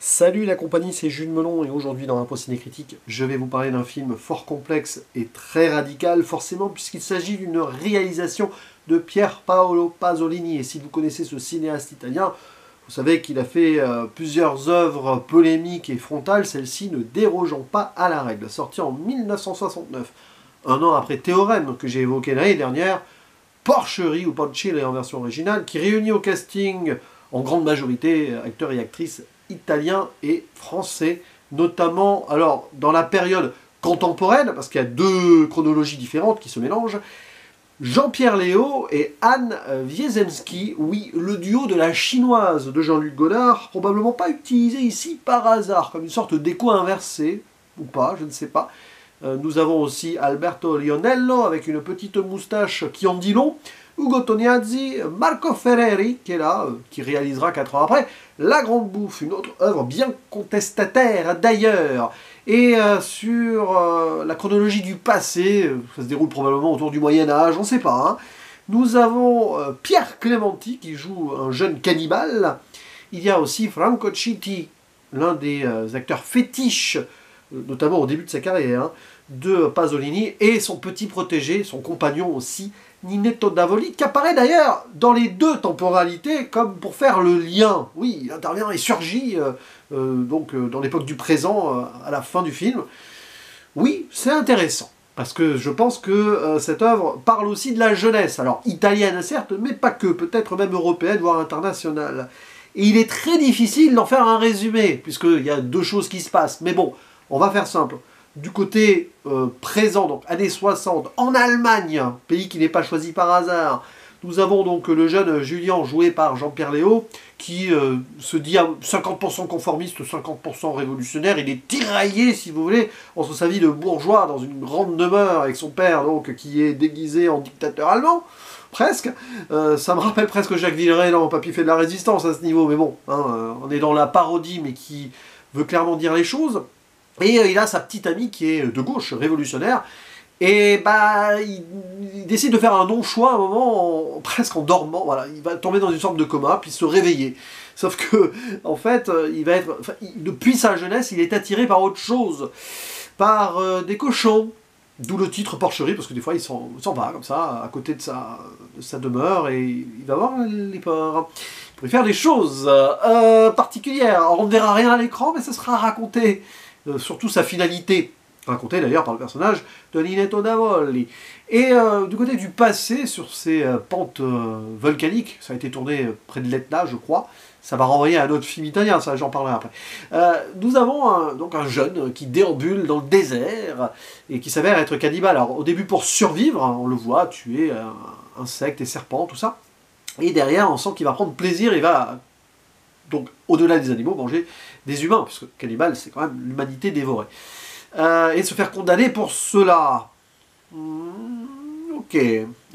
Salut la compagnie, c'est Jules Melon et aujourd'hui dans Impro Ciné Critique, je vais vous parler d'un film fort complexe et très radical, forcément puisqu'il s'agit d'une réalisation de Pier Paolo Pasolini. Et si vous connaissez ce cinéaste italien, vous savez qu'il a fait plusieurs œuvres polémiques et frontales, celle-ci ne dérogeant pas à la règle. Sorti en 1969, un an après Théorème que j'ai évoqué l'année dernière, Porcherie ou Porcelle en version originale, qui réunit au casting en grande majorité acteurs et actrices italiens et français, notamment alors dans la période contemporaine, parce qu'il y a deux chronologies différentes qui se mélangent, Jean-Pierre Léaud et Anne Wiesemski, oui, le duo de la chinoise de Jean-Luc Godard, probablement pas utilisé ici par hasard, comme une sorte d'écho inversé, ou pas, je ne sais pas. Nous avons aussi Alberto Lionello avec une petite moustache qui en dit long, Ugo Tognazzi, Marco Ferreri qui est là, qui réalisera 4 ans après La Grande Bouffe, une autre œuvre bien contestataire d'ailleurs. Et sur la chronologie du passé, ça se déroule probablement autour du Moyen-Âge, on ne sait pas. Hein. Nous avons Pierre Clementi qui joue un jeune cannibale. Il y a aussi Franco Citti, l'un des acteurs fétiches, notamment au début de sa carrière, de Pasolini, et son petit protégé, son compagnon aussi, Ninetto Davoli, qui apparaît d'ailleurs dans les deux temporalités comme pour faire le lien. Oui, il intervient et surgit dans l'époque du présent, à la fin du film. Oui, c'est intéressant, parce que je pense que cette œuvre parle aussi de la jeunesse, alors italienne certes, mais pas que, peut-être même européenne, voire internationale. Et il est très difficile d'en faire un résumé, puisqu'il y a deux choses qui se passent, mais bon, on va faire simple. Du côté présent, donc années 60, en Allemagne, pays qui n'est pas choisi par hasard, nous avons donc le jeune Julien joué par Jean-Pierre Léaud, qui se dit à 50% conformiste, 50% révolutionnaire. Il est tiraillé, si vous voulez, entre sa vie de bourgeois dans une grande demeure avec son père, donc qui est déguisé en dictateur allemand, presque. Ça me rappelle presque Jacques Villeray dans Papy fait de la résistance à ce niveau, mais bon, hein, on est dans la parodie, mais qui veut clairement dire les choses. Et il a sa petite amie qui est de gauche, révolutionnaire, et bah il décide de faire un non-choix à un moment, presque en dormant, voilà, il va tomber dans une sorte de coma, puis se réveiller. Sauf que, en fait, depuis sa jeunesse, il est attiré par autre chose, par des cochons, d'où le titre Porcherie, parce que des fois il s'en va comme ça, à côté de sa demeure, et il va voir les porcs. Il pourrait faire des choses particulières. Alors, on ne verra rien à l'écran, mais ça sera raconté. Surtout sa finalité, racontée d'ailleurs par le personnage de Ninetto Davoli. Et du côté du passé, sur ces pentes volcaniques, ça a été tourné près de l'Etna, je crois, ça va renvoyer à un autre film italien, ça j'en parlerai après. Nous avons donc un jeune qui déambule dans le désert et qui s'avère être cannibale. Alors au début pour survivre, hein, on le voit tuer insectes et serpents, tout ça. Et derrière, on sent qu'il va prendre plaisir, il va donc au-delà des animaux, manger des humains, puisque cannibale, c'est quand même l'humanité dévorée. Et se faire condamner pour cela. Ok,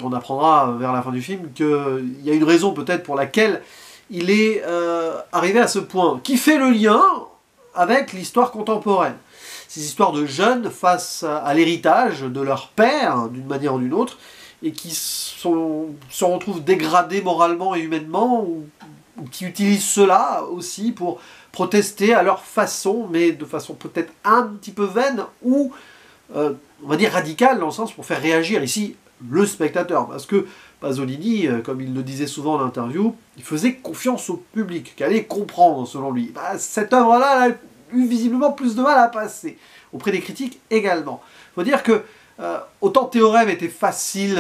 on apprendra vers la fin du film qu'il y a une raison peut-être pour laquelle il est arrivé à ce point, qui fait le lien avec l'histoire contemporaine. Ces histoires de jeunes face à l'héritage de leur père, d'une manière ou d'une autre, et qui se retrouvent dégradés moralement et humainement, ou qui utilisent cela aussi pour protester à leur façon, mais de façon peut-être un petit peu vaine, ou on va dire radicale, dans le sens pour faire réagir ici le spectateur. Parce que Pasolini, comme il le disait souvent en interview, il faisait confiance au public, qui allait comprendre selon lui. Bah, cette œuvre-là, elle a eu visiblement plus de mal à passer, auprès des critiques également. Il faut dire que autant Théorème était facile,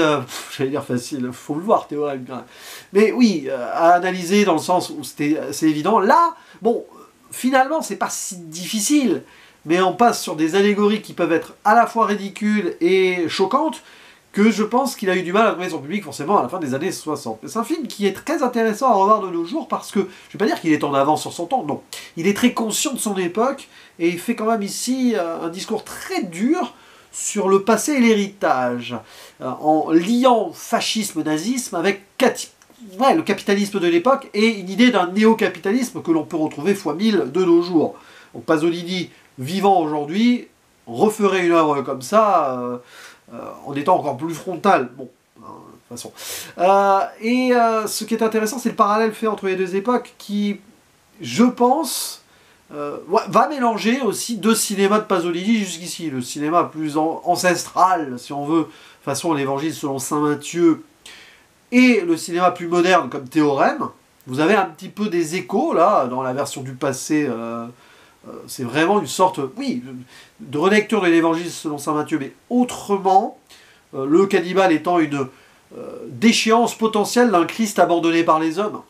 j'allais dire facile, faut le voir Théorème quand même. Mais oui, à analyser dans le sens où c'est évident. Là, bon, finalement c'est pas si difficile, mais on passe sur des allégories qui peuvent être à la fois ridicules et choquantes, que je pense qu'il a eu du mal à trouver son public forcément à la fin des années 60. C'est un film qui est très intéressant à revoir de nos jours parce que, je ne vais pas dire qu'il est en avance sur son temps, non. Il est très conscient de son époque et il fait quand même ici un discours très dur sur le passé et l'héritage, en liant fascisme-nazisme avec le capitalisme de l'époque et une idée d'un néo-capitalisme que l'on peut retrouver fois 1000 de nos jours. Donc Pasolini, vivant aujourd'hui, referait une œuvre comme ça en étant encore plus frontal. Bon, de toute façon. Ce qui est intéressant, c'est le parallèle fait entre les deux époques qui, je pense, va mélanger aussi deux cinémas de Pasolini jusqu'ici. Le cinéma plus ancestral, si on veut, façon l'Évangile selon saint Matthieu, et le cinéma plus moderne comme Théorème. Vous avez un petit peu des échos, là, dans la version du passé. C'est vraiment une sorte, oui, de relecture de l'Évangile selon saint Matthieu, mais autrement, le cannibale étant une déchéance potentielle d'un Christ abandonné par les hommes.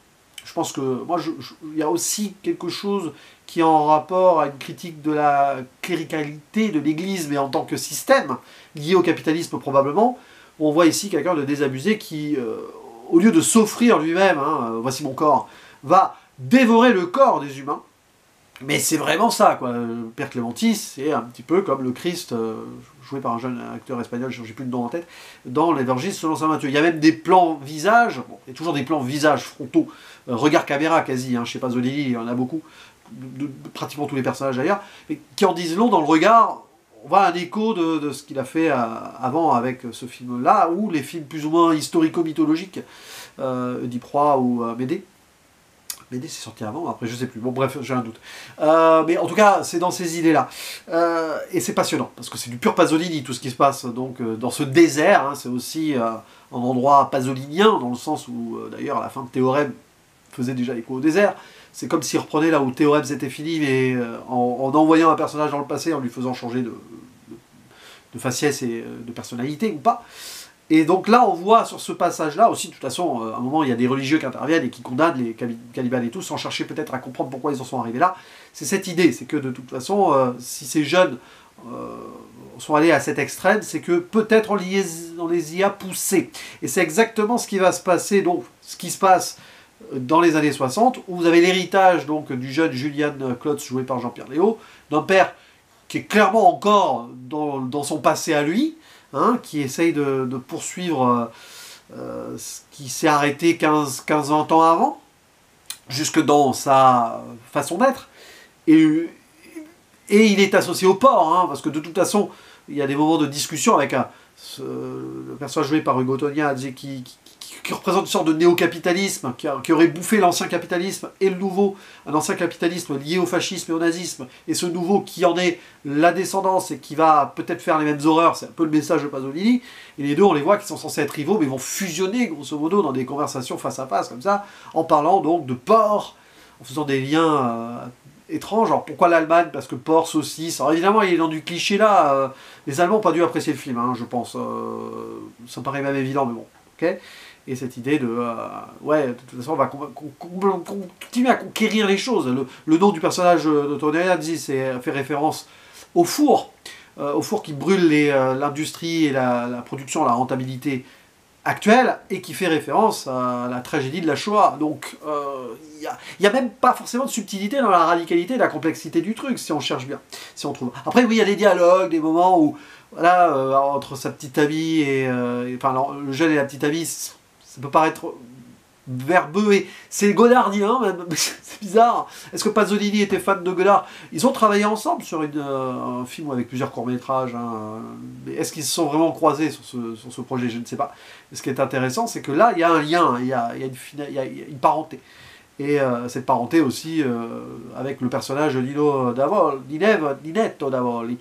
Je pense que, moi, il y a aussi quelque chose qui est en rapport à une critique de la cléricalité de l'Église, mais en tant que système, lié au capitalisme probablement. On voit ici quelqu'un de désabusé qui, au lieu de s'offrir lui-même, voici mon corps, va dévorer le corps des humains. Mais c'est vraiment ça, quoi. Le Père Clémentis, c'est un petit peu comme le Christ, joué par un jeune acteur espagnol, j'ai plus de nom en tête, dans l'Évangile selon saint Matthieu. Il y a même des plans visages, bon, il y a toujours des plans visages frontaux, regard caméra quasi, chez Pasolini, il y en a beaucoup, de pratiquement tous les personnages d'ailleurs, qui en disent long dans le regard. On voit un écho de ce qu'il a fait avant avec ce film-là, ou les films plus ou moins historico-mythologiques, Oedipe Roi ou Médée. Médée c'est sorti avant, après je sais plus, bon bref, j'ai un doute. Mais en tout cas, c'est dans ces idées-là. Et c'est passionnant, parce que c'est du pur Pasolini, tout ce qui se passe donc dans ce désert, c'est aussi un endroit pasolinien, dans le sens où, d'ailleurs, à la fin de Théorème faisait déjà écho au désert. C'est comme s'il reprenait là où Théorème s'était fini, mais en envoyant un personnage dans le passé, en lui faisant changer de faciès et de personnalité, ou pas. Et donc là, on voit sur ce passage-là aussi, de toute façon, à un moment, il y a des religieux qui interviennent et qui condamnent les cannibales et tout, sans chercher peut-être à comprendre pourquoi ils en sont arrivés là. C'est cette idée, c'est que de toute façon, si ces jeunes sont allés à cet extrême, c'est que peut-être on les y a poussés. Et c'est exactement ce qui va se passer, donc ce qui se passe dans les années 60, où vous avez l'héritage donc du jeune Julian Klotz, joué par Jean-Pierre Léaud, d'un père qui est clairement encore dans son passé à lui, qui essaye de poursuivre ce qui s'est arrêté 15-20 ans avant, jusque dans sa façon d'être. Et il est associé au porc, parce que de toute façon, il y a des moments de discussion avec le personnage joué par Ugo Tognazzi qui représente une sorte de néo-capitalisme, qui aurait bouffé l'ancien capitalisme et le nouveau, un ancien capitalisme lié au fascisme et au nazisme, et ce nouveau qui en est la descendance et qui va peut-être faire les mêmes horreurs, c'est un peu le message de Pasolini, et les deux on les voit qui sont censés être rivaux, mais vont fusionner grosso modo dans des conversations face à face comme ça, en parlant donc de porc, en faisant des liens étranges. Alors pourquoi l'Allemagne? Parce que porc, saucisse, alors évidemment il est dans du cliché là, les Allemands n'ont pas dû apprécier le film, je pense, ça me paraît même évident, mais bon, ok. Et cette idée de, de toute façon, on va continuer à conquérir les choses. Le nom du personnage de Tognazzi fait référence au four qui brûle l'industrie et la production, la rentabilité actuelle, et qui fait référence à la tragédie de la Shoah. Donc, il n'y a même pas forcément de subtilité dans la radicalité et la complexité du truc, si on cherche bien, si on trouve. Après, oui, il y a des dialogues, des moments où, voilà, entre sa petite amie et... le jeune et la petite amie... Ça peut paraître verbeux et c'est godardien même, c'est bizarre. Est-ce que Pasolini était fan de Godard? Ils ont travaillé ensemble sur un film avec plusieurs courts-métrages, mais est-ce qu'ils se sont vraiment croisés sur ce projet? Je ne sais pas. Et ce qui est intéressant, c'est que là, il y a un lien, il y a une parenté. Et cette parenté aussi avec le personnage de Ninetto Davoli,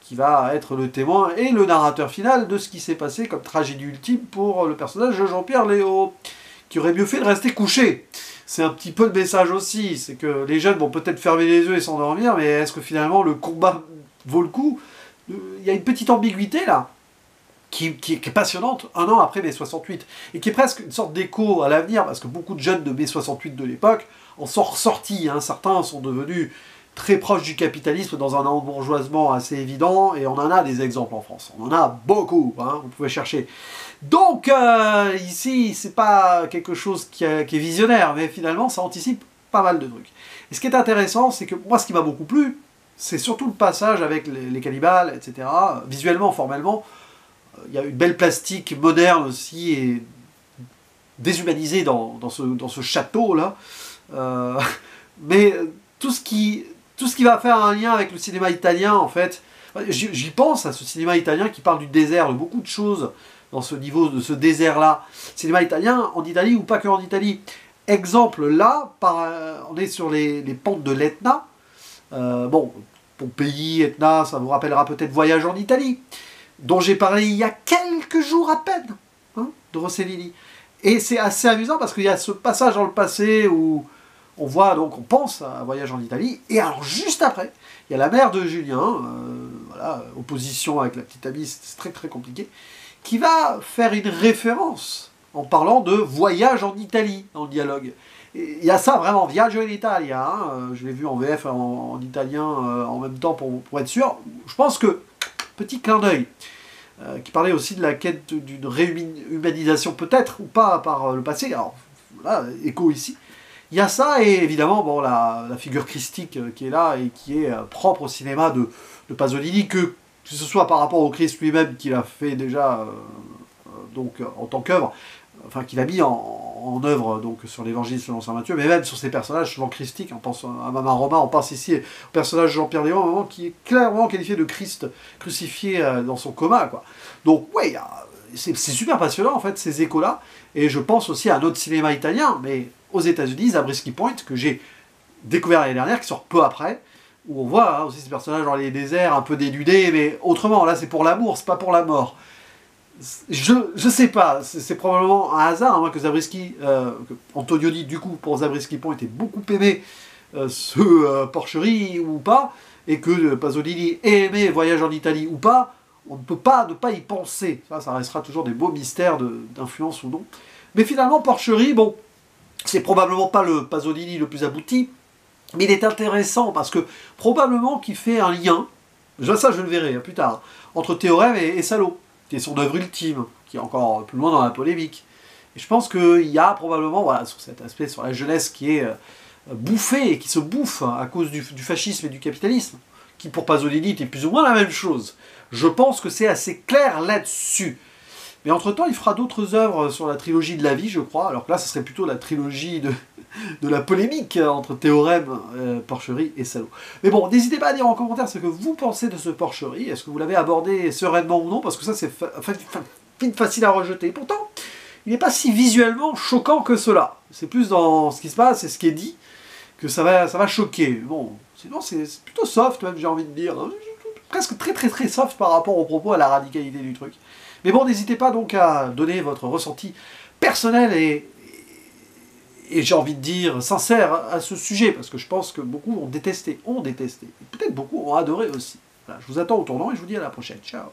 qui va être le témoin et le narrateur final de ce qui s'est passé comme tragédie ultime pour le personnage de Jean-Pierre Léaud, qui aurait mieux fait de rester couché. C'est un petit peu le message aussi, c'est que les jeunes vont peut-être fermer les yeux et s'endormir, mais est-ce que finalement le combat vaut le coup? Il y a une petite ambiguïté là, qui est passionnante, un an après mai 68, et qui est presque une sorte d'écho à l'avenir, parce que beaucoup de jeunes de mai 68 de l'époque en sont ressortis, certains sont devenus très proche du capitalisme dans un embourgeoisement assez évident, et on en a des exemples en France. On en a beaucoup, vous pouvez chercher. Donc, ici, c'est pas quelque chose qui est visionnaire, mais finalement, ça anticipe pas mal de trucs. Et ce qui est intéressant, c'est que moi, ce qui m'a beaucoup plu, c'est surtout le passage avec les cannibales, etc. Visuellement, formellement, il y a une belle plastique moderne aussi, et déshumanisée dans ce château-là. Mais tout ce qui va faire un lien avec le cinéma italien, en fait, j'y pense à ce cinéma italien qui parle du désert, de beaucoup de choses dans ce niveau de ce désert-là. Cinéma italien en Italie ou pas que en Italie. Exemple là, on est sur les pentes de l'Etna, Bon, Pompéi, Etna, ça vous rappellera peut-être Voyage en Italie, dont j'ai parlé il y a quelques jours à peine, hein, de Rossellini. Et c'est assez amusant parce qu'il y a ce passage dans le passé où on voit, donc on pense à Voyage en Italie, et alors juste après, il y a la mère de Julien, voilà, opposition avec la petite amie, c'est très très compliqué, qui va faire une référence en parlant de Voyage en Italie dans le dialogue. Et il y a ça vraiment, Viaggio in Italia, hein, je l'ai vu en VF, en italien en même temps pour être sûr. Je pense que, petit clin d'œil, qui parlait aussi de la quête d'une réhumanisation peut-être, ou pas par le passé, alors voilà, écho ici. Il y a ça, et évidemment, bon, la figure christique qui est là, et qui est propre au cinéma de Pasolini, que ce soit par rapport au Christ lui-même, qu'il a fait déjà donc, en tant qu'œuvre, enfin qu'il a mis en œuvre donc, sur l'évangile selon saint Matthieu, mais même sur ses personnages souvent christiques. On pense à Mama Roma, on pense ici au personnage de Jean-Pierre Léon, qui est clairement qualifié de Christ crucifié dans son coma, quoi. Donc, ouais, c'est super passionnant, en fait, ces échos-là, et je pense aussi à un autre cinéma italien, mais aux États-Unis, Zabriskie Point, que j'ai découvert l'année dernière, qui sort peu après, où on voit hein, aussi ces personnages dans les déserts, un peu dénudés, mais autrement, là c'est pour l'amour, c'est pas pour la mort. Je sais pas, c'est probablement un hasard, à moins que Zabriskie, Antonioni du coup pour Zabriskie Point était beaucoup aimé ce Porcherie ou pas, et que Pasolini ait aimé Voyage en Italie ou pas, on ne peut pas ne pas y penser. Ça restera toujours des beaux mystères d'influence ou non. Mais finalement, Porcherie, bon, c'est probablement pas le Pasolini le plus abouti, mais il est intéressant parce que probablement qu'il fait un lien, ça je le verrai plus tard, entre Théorème et Salo, qui est son œuvre ultime, qui est encore plus loin dans la polémique. Et je pense qu'il y a probablement, voilà, sur cet aspect, sur la jeunesse qui est bouffée et qui se bouffe à cause du fascisme et du capitalisme, qui pour Pasolini était plus ou moins la même chose. Je pense que c'est assez clair là-dessus. Mais entre-temps, il fera d'autres œuvres sur la trilogie de la vie, je crois, alors que là, ce serait plutôt la trilogie de la polémique entre Théorème, Porcherie et Salo. Mais bon, n'hésitez pas à dire en commentaire ce que vous pensez de ce Porcherie, est-ce que vous l'avez abordé sereinement ou non, parce que ça, c'est facile à rejeter. Pourtant, il n'est pas si visuellement choquant que cela. C'est plus dans ce qui se passe et ce qui est dit que ça va choquer. Bon, sinon, c'est plutôt soft, même, j'ai envie de dire. Presque très très très soft par rapport au propos, à la radicalité du truc. Mais bon, n'hésitez pas donc à donner votre ressenti personnel et j'ai envie de dire sincère à ce sujet, parce que je pense que beaucoup ont détesté, et peut-être beaucoup ont adoré aussi. Voilà, je vous attends au tournant et je vous dis à la prochaine. Ciao.